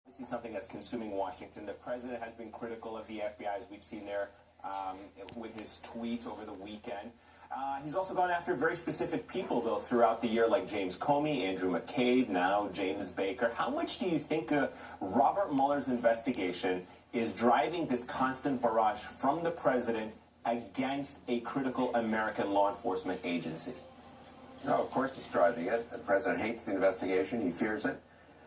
This is something that's consuming Washington. The president has been critical of the FBI, as we've seen there with his tweets over the weekend. He's also gone after very specific people, though, throughout the year, like James Comey, Andrew McCabe, now James Baker. How much do you think Robert Mueller's investigation is driving this constant barrage from the president against a critical American law enforcement agency? No, of course it's driving it. The president hates the investigation. He fears it.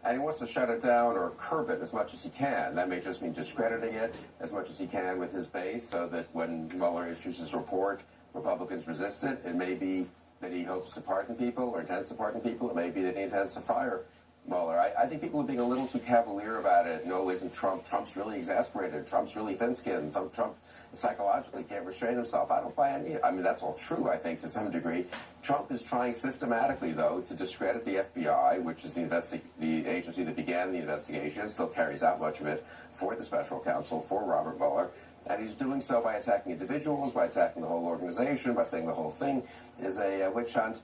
And he wants to shut it down or curb it as much as he can. That may just mean discrediting it as much as he can with his base, so that when Mueller issues his report, Republicans resist it. It may be that he hopes to pardon people or intends to pardon people. It may be that he intends to fire Mueller. I think people are being a little too cavalier about it. No, isn't Trump? Trump's really exasperated. Trump's really thin-skinned. Trump psychologically can't restrain himself. I don't buy any. I mean, that's all true, I think, to some degree. Trump is trying systematically, though, to discredit the FBI, which is the agency that began the investigation. It still carries out much of it for the special counsel, for Robert Mueller. And he's doing so by attacking individuals, by attacking the whole organization, by saying the whole thing is a witch hunt.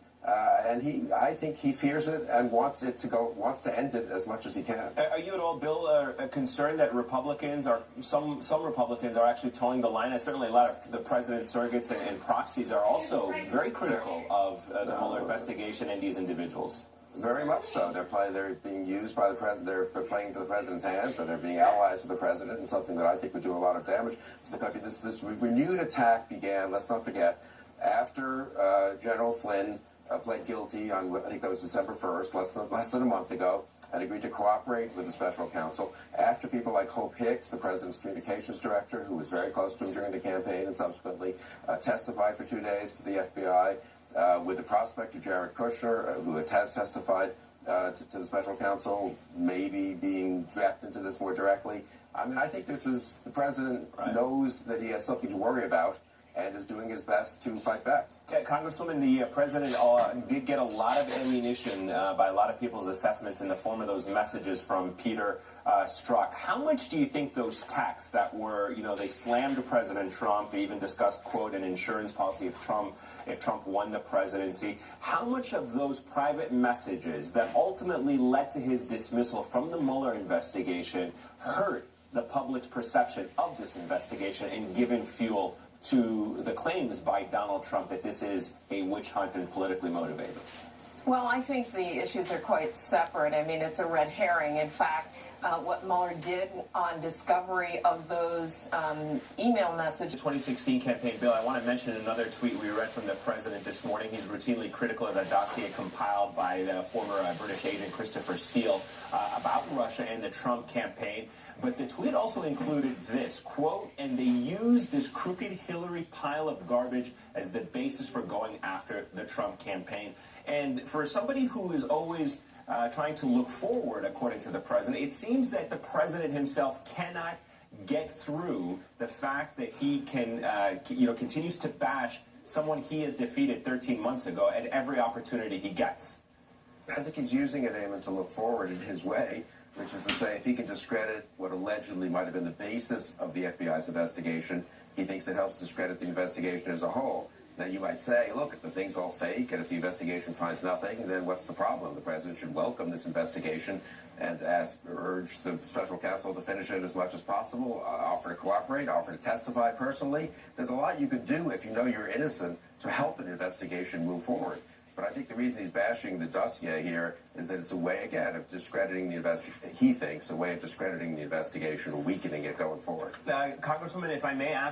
And I think he fears it and wants to end it as much as he can. Are you at all, Bill, concerned that some Republicans are actually towing the line? And certainly a lot of the president's surrogates and proxies are also very critical of the Mueller investigation and these individuals. Very much so. They're being used by the president. They're playing into the president's hands, or they're being allies to the president, and something that I think would do a lot of damage to the country. This renewed attack began, let's not forget, after General Flynn pled guilty on, I think that was December 1st, less than a month ago, and agreed to cooperate with the special counsel. After people like Hope Hicks, the president's communications director, who was very close to him during the campaign and subsequently testified for 2 days to the FBI, with the prospector Jared Kushner, who has testified to the special counsel, maybe being dragged into this more directly. I mean, I think the president knows that he has something to worry about and is doing his best to fight back. Congresswoman, the president did get a lot of ammunition by a lot of people's assessments in the form of those messages from Peter Strzok. How much do you think those texts that were, they slammed President Trump, they even discussed, quote, an insurance policy if Trump won the presidency, how much of those private messages that ultimately led to his dismissal from the Mueller investigation hurt the public's perception of this investigation and given fuel to the claims by Donald Trump that this is a witch hunt and politically motivated? Well, I think the issues are quite separate. I mean, it's a red herring. In fact, what Mueller did on discovery of those email messages. The 2016 campaign, Bill, I want to mention another tweet we read from the president this morning. He's routinely critical of the dossier compiled by the former British agent Christopher Steele about Russia and the Trump campaign. But the tweet also included this, quote, and they used this crooked Hillary pile of garbage as the basis for going after the Trump campaign. And for somebody who is always trying to look forward, according to the president, it seems that the president himself cannot get through the fact that he can, continues to bash someone he has defeated 13 months ago at every opportunity he gets. I think he's using it, Eamon, to look forward in his way, which is to say if he can discredit what allegedly might have been the basis of the FBI's investigation, he thinks it helps discredit the investigation as a whole. Now, you might say, look, if the thing's all fake and if the investigation finds nothing, then what's the problem? The president should welcome this investigation and urge the special counsel to finish it as much as possible, offer to cooperate, offer to testify personally. There's a lot you can do if you know you're innocent to help an investigation move forward. But I think the reason he's bashing the dossier here is that it's a way, again, of discrediting the investigation. He thinks a way of discrediting the investigation or weakening it going forward. Congresswoman, if I may ask